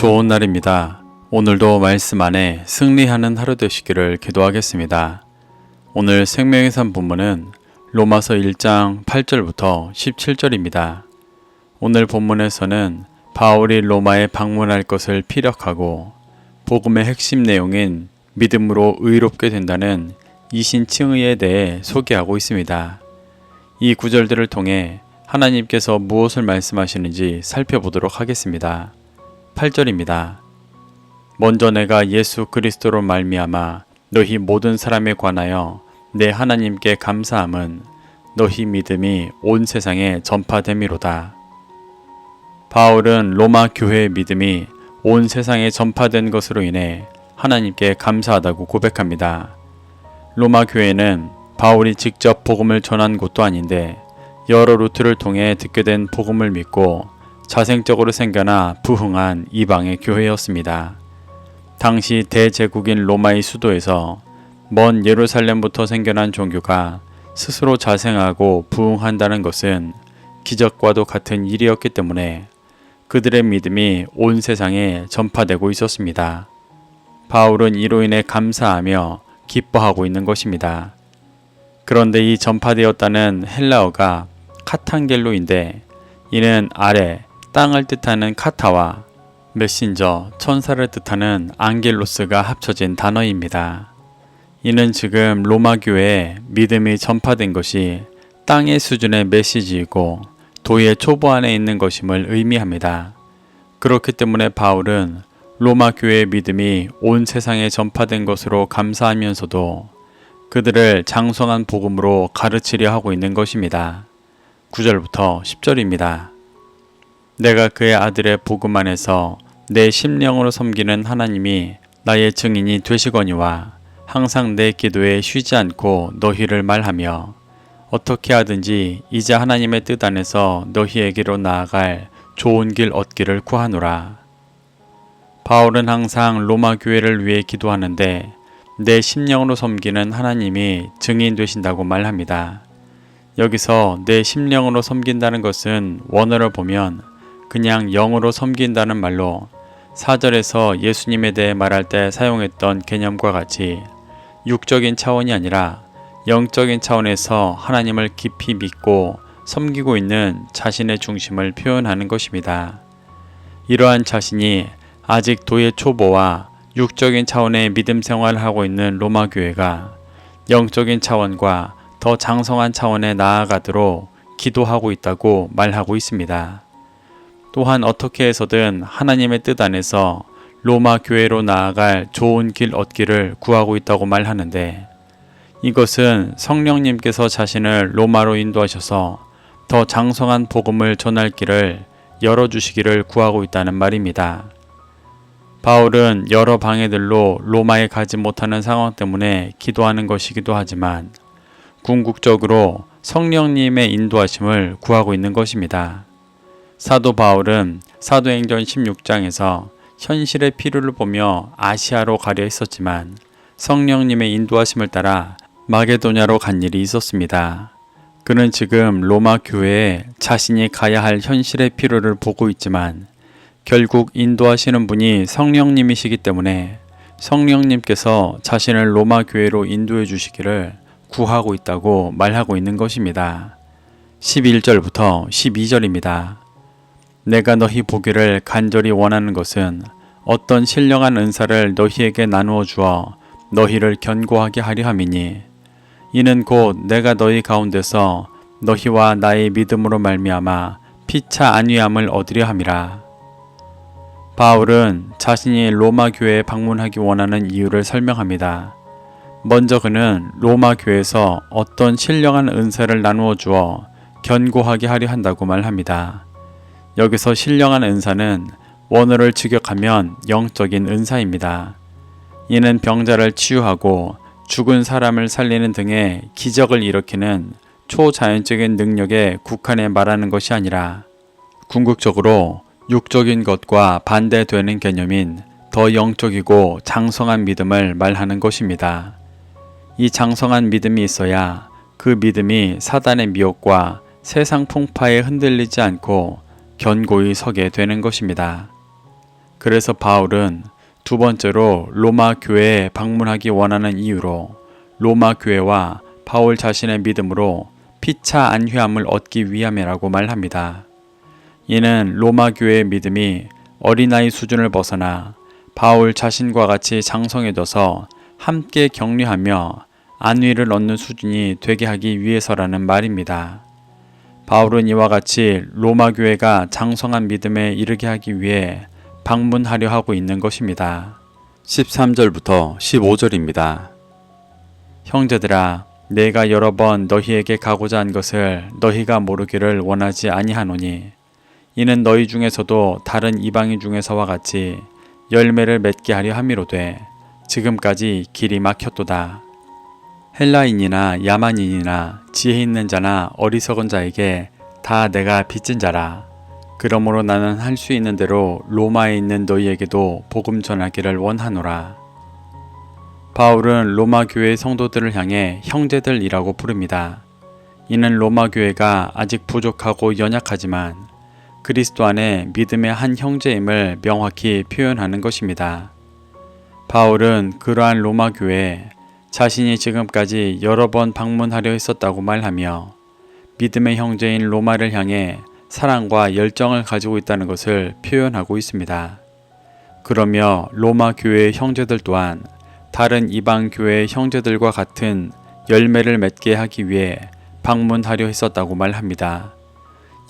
좋은 날입니다. 오늘도 말씀 안에 승리하는 하루 되시기를 기도하겠습니다. 오늘 생명의 산 본문은 로마서 1장 8절부터 17절입니다. 오늘 본문에서는 바울이 로마에 방문할 것을 피력하고 복음의 핵심 내용인 믿음으로 의롭게 된다는 이신칭의에 대해 소개하고 있습니다. 이 구절들을 통해 하나님께서 무엇을 말씀하시는지 살펴보도록 하겠습니다. 8절입니다. 먼저 내가 예수 그리스도로 말미암아 너희 모든 사람에 관하여 내 하나님께 감사함은 너희 믿음이 온 세상에 전파됨이로다. 바울은 로마 교회의 믿음이 온 세상에 전파된 것으로 인해 하나님께 감사하다고 고백합니다. 로마 교회는 바울이 직접 복음을 전한 곳도 아닌데 여러 루트를 통해 듣게 된 복음을 믿고 자생적으로 생겨나 부흥한 이방의 교회였습니다. 당시 대제국인 로마의 수도에서 먼 예루살렘부터 생겨난 종교가 스스로 자생하고 부흥한다는 것은 기적과도 같은 일이었기 때문에 그들의 믿음이 온 세상에 전파되고 있었습니다. 바울은 이로 인해 감사하며 기뻐하고 있는 것입니다. 그런데 이 전파되었다는 헬라어가 카탄겔로인데 이는 아래, 땅을 뜻하는 카타와 메신저, 천사를 뜻하는 앙겔로스가 합쳐진 단어입니다. 이는 지금 로마 교회에 믿음이 전파된 것이 땅의 수준의 메시지이고 도의 초보 안에 있는 것임을 의미합니다. 그렇기 때문에 바울은 로마 교회의 믿음이 온 세상에 전파된 것으로 감사하면서도 그들을 장성한 복음으로 가르치려 하고 있는 것입니다. 9절부터 10절입니다. 내가 그의 아들의 복음 안에서 내 심령으로 섬기는 하나님이 나의 증인이 되시거니와 항상 내 기도에 쉬지 않고 너희를 말하며 어떻게 하든지 이제 하나님의 뜻 안에서 너희에게로 나아갈 좋은 길 얻기를 구하노라. 바울은 항상 로마 교회를 위해 기도하는데 내 심령으로 섬기는 하나님이 증인 되신다고 말합니다. 여기서 내 심령으로 섬긴다는 것은 원어를 보면 그냥 영으로 섬긴다는 말로 4절에서 예수님에 대해 말할 때 사용했던 개념과 같이 육적인 차원이 아니라 영적인 차원에서 하나님을 깊이 믿고 섬기고 있는 자신의 중심을 표현하는 것입니다. 이러한 자신이 아직 도의 초보와 육적인 차원의 믿음 생활을 하고 있는 로마 교회가 영적인 차원과 더 장성한 차원에 나아가도록 기도하고 있다고 말하고 있습니다. 또한 어떻게 해서든 하나님의 뜻 안에서 로마 교회로 나아갈 좋은 길 얻기를 구하고 있다고 말하는데 이것은 성령님께서 자신을 로마로 인도하셔서 더 장성한 복음을 전할 길을 열어주시기를 구하고 있다는 말입니다. 바울은 여러 방해들로 로마에 가지 못하는 상황 때문에 기도하는 것이기도 하지만 궁극적으로 성령님의 인도하심을 구하고 있는 것입니다. 사도 바울은 사도행전 16장에서 현실의 필요를 보며 아시아로 가려 했었지만 성령님의 인도하심을 따라 마게도냐로 간 일이 있었습니다. 그는 지금 로마 교회에 자신이 가야 할 현실의 필요를 보고 있지만 결국 인도하시는 분이 성령님이시기 때문에 성령님께서 자신을 로마 교회로 인도해 주시기를 구하고 있다고 말하고 있는 것입니다. 11절부터 12절입니다. 내가 너희 보기를 간절히 원하는 것은 어떤 신령한 은사를 너희에게 나누어 주어 너희를 견고하게 하려 함이니 이는 곧 내가 너희 가운데서 너희와 나의 믿음으로 말미암아 피차 안위함을 얻으려 함이라. 바울은 자신이 로마 교회에 방문하기 원하는 이유를 설명합니다. 먼저 그는 로마 교회에서 어떤 신령한 은사를 나누어 주어 견고하게 하려 한다고 말합니다. 여기서 신령한 은사는 원어를 직역하면 영적인 은사입니다. 이는 병자를 치유하고 죽은 사람을 살리는 등의 기적을 일으키는 초자연적인 능력에 국한해 말하는 것이 아니라 궁극적으로 육적인 것과 반대되는 개념인 더 영적이고 장성한 믿음을 말하는 것입니다. 이 장성한 믿음이 있어야 그 믿음이 사단의 미혹과 세상 풍파에 흔들리지 않고 견고히 서게 되는 것입니다. 그래서 바울은 두 번째로 로마 교회에 방문하기 원하는 이유로 로마 교회와 바울 자신의 믿음으로 피차 안휘함을 얻기 위함이라고 말합니다. 이는 로마 교회의 믿음이 어린아이 수준을 벗어나 바울 자신과 같이 장성해져서 함께 격려하며 안위를 얻는 수준이 되게 하기 위해서라는 말입니다. 바울은 이와 같이 로마 교회가 장성한 믿음에 이르게 하기 위해 방문하려 하고 있는 것입니다. 13절부터 15절입니다. 형제들아, 내가 여러 번 너희에게 가고자 한 것을 너희가 모르기를 원하지 아니하노니 이는 너희 중에서도 다른 이방인 중에서와 같이 열매를 맺게 하려 함이로되 지금까지 길이 막혔도다. 헬라인이나 야만인이나 지혜 있는 자나 어리석은 자에게 다 내가 빚진 자라. 그러므로 나는 할 수 있는 대로 로마에 있는 너희에게도 복음 전하기를 원하노라. 바울은 로마 교회의 성도들을 향해 형제들이라고 부릅니다. 이는 로마 교회가 아직 부족하고 연약하지만 그리스도 안에 믿음의 한 형제임을 명확히 표현하는 것입니다. 바울은 그러한 로마 교회에 자신이 지금까지 여러 번 방문하려 했었다고 말하며 믿음의 형제인 로마를 향해 사랑과 열정을 가지고 있다는 것을 표현하고 있습니다. 그러며 로마 교회의 형제들 또한 다른 이방 교회의 형제들과 같은 열매를 맺게 하기 위해 방문하려 했었다고 말합니다.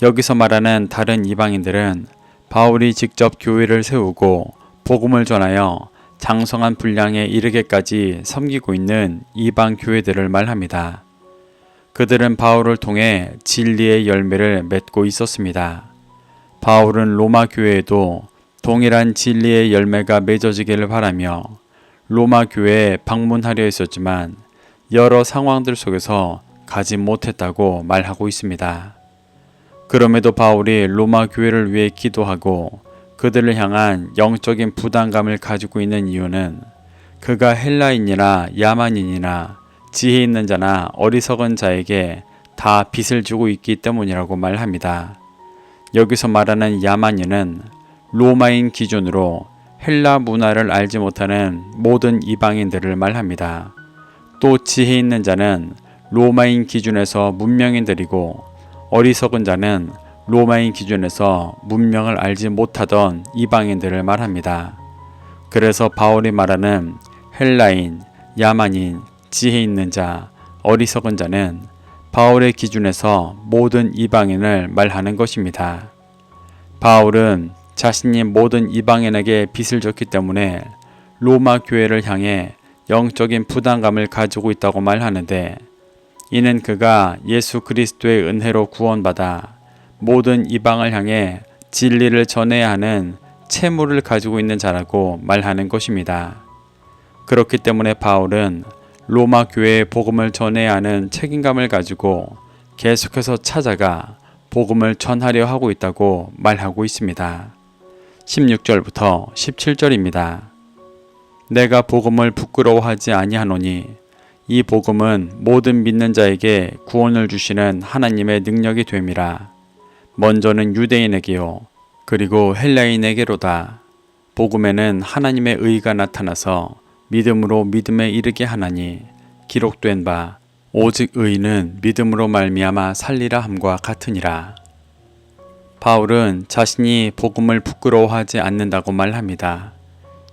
여기서 말하는 다른 이방인들은 바울이 직접 교회를 세우고 복음을 전하여 장성한 분량에 이르게까지 섬기고 있는 이방 교회들을 말합니다. 그들은 바울을 통해 진리의 열매를 맺고 있었습니다. 바울은 로마 교회에도 동일한 진리의 열매가 맺어지기를 바라며 로마 교회에 방문하려 했었지만 여러 상황들 속에서 가지 못했다고 말하고 있습니다. 그럼에도 바울이 로마 교회를 위해 기도하고 그들을 향한 영적인 부담감을 가지고 있는 이유는 그가 헬라인이나 야만인이나 지혜 있는 자나 어리석은 자에게 다 빚을 주고 있기 때문이라고 말합니다. 여기서 말하는 야만인은 로마인 기준으로 헬라 문화를 알지 못하는 모든 이방인들을 말합니다. 또 지혜 있는 자는 로마인 기준에서 문명인들이고 어리석은 자는 로마인 기준에서 문명을 알지 못하던 이방인들을 말합니다. 그래서 바울이 말하는 헬라인, 야만인, 지혜 있는 자, 어리석은 자는 바울의 기준에서 모든 이방인을 말하는 것입니다. 바울은 자신이 모든 이방인에게 빚을 졌기 때문에 로마 교회를 향해 영적인 부담감을 가지고 있다고 말하는데 이는 그가 예수 그리스도의 은혜로 구원받아 모든 이방을 향해 진리를 전해야 하는 채무를 가지고 있는 자라고 말하는 것입니다. 그렇기 때문에 바울은 로마 교회에 복음을 전해야 하는 책임감을 가지고 계속해서 찾아가 복음을 전하려 하고 있다고 말하고 있습니다. 16절부터 17절입니다. 내가 복음을 부끄러워하지 아니하노니 이 복음은 모든 믿는 자에게 구원을 주시는 하나님의 능력이 됨이라. 먼저는 유대인에게요 그리고 헬라인에게로다. 복음에는 하나님의 의가 나타나서 믿음으로 믿음에 이르게 하나니 기록된 바 오직 의인은 믿음으로 말미암아 살리라 함과 같으니라. 바울은 자신이 복음을 부끄러워하지 않는다고 말합니다.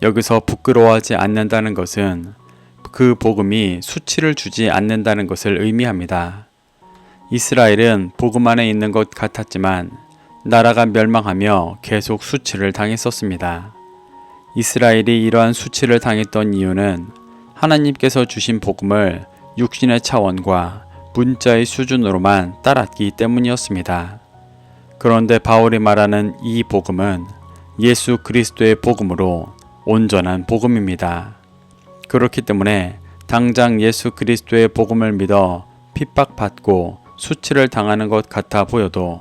여기서 부끄러워하지 않는다는 것은 그 복음이 수치를 주지 않는다는 것을 의미합니다. 이스라엘은 복음 안에 있는 것 같았지만 나라가 멸망하며 계속 수치를 당했었습니다. 이스라엘이 이러한 수치를 당했던 이유는 하나님께서 주신 복음을 육신의 차원과 문자의 수준으로만 따랐기 때문이었습니다. 그런데 바울이 말하는 이 복음은 예수 그리스도의 복음으로 온전한 복음입니다. 그렇기 때문에 당장 예수 그리스도의 복음을 믿어 핍박받고 수치를 당하는 것 같아 보여도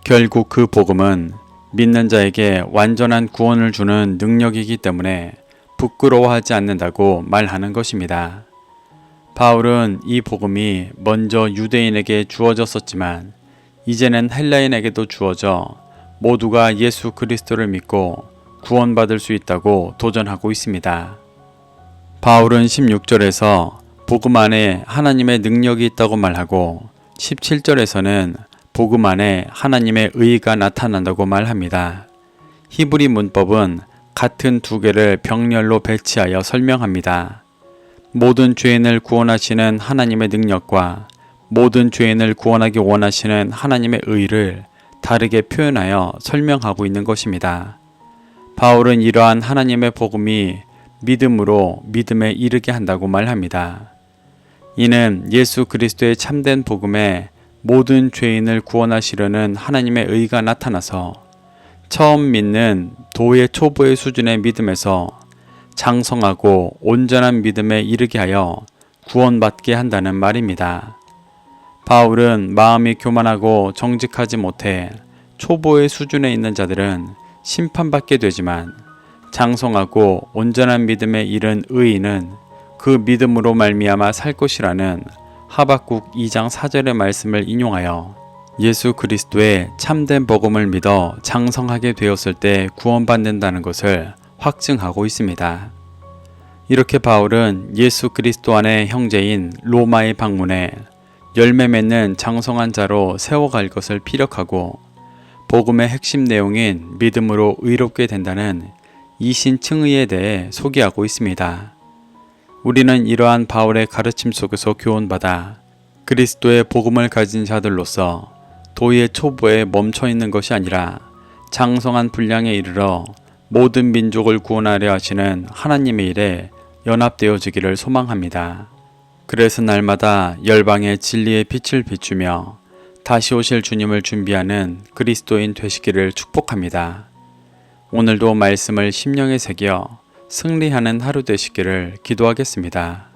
결국 그 복음은 믿는 자에게 완전한 구원을 주는 능력이기 때문에 부끄러워하지 않는다고 말하는 것입니다. 바울은 이 복음이 먼저 유대인에게 주어졌었지만 이제는 헬라인에게도 주어져 모두가 예수 그리스도를 믿고 구원받을 수 있다고 도전하고 있습니다. 바울은 16절에서 복음 안에 하나님의 능력이 있다고 말하고 17절에서는 복음 안에 하나님의 의가 나타난다고 말합니다. 히브리 문법은 같은 두 개를 병렬로 배치하여 설명합니다. 모든 죄인을 구원하시는 하나님의 능력과 모든 죄인을 구원하기 원하시는 하나님의 의를 다르게 표현하여 설명하고 있는 것입니다. 바울은 이러한 하나님의 복음이 믿음으로 믿음에 이르게 한다고 말합니다. 이는 예수 그리스도의 참된 복음에 모든 죄인을 구원하시려는 하나님의 의가 나타나서 처음 믿는 도의 초보의 수준의 믿음에서 장성하고 온전한 믿음에 이르게 하여 구원받게 한다는 말입니다. 바울은 마음이 교만하고 정직하지 못해 초보의 수준에 있는 자들은 심판받게 되지만 장성하고 온전한 믿음에 이른 의인은 그 믿음으로 말미암아 살 것이라는 하박국 2장 4절의 말씀을 인용하여 예수 그리스도의 참된 복음을 믿어 장성하게 되었을 때 구원받는다는 것을 확증하고 있습니다. 이렇게 바울은 예수 그리스도 안의 형제인 로마에 방문해 열매 맺는 장성한 자로 세워갈 것을 피력하고 복음의 핵심 내용인 믿음으로 의롭게 된다는 이신칭의에 대해 소개하고 있습니다. 우리는 이러한 바울의 가르침 속에서 교훈받아 그리스도의 복음을 가진 자들로서 도의 초보에 멈춰 있는 것이 아니라 장성한 분량에 이르러 모든 민족을 구원하려 하시는 하나님의 일에 연합되어지기를 소망합니다. 그래서 날마다 열방의 진리의 빛을 비추며 다시 오실 주님을 준비하는 그리스도인 되시기를 축복합니다. 오늘도 말씀을 심령에 새겨 승리하는 하루 되시기를 기도하겠습니다.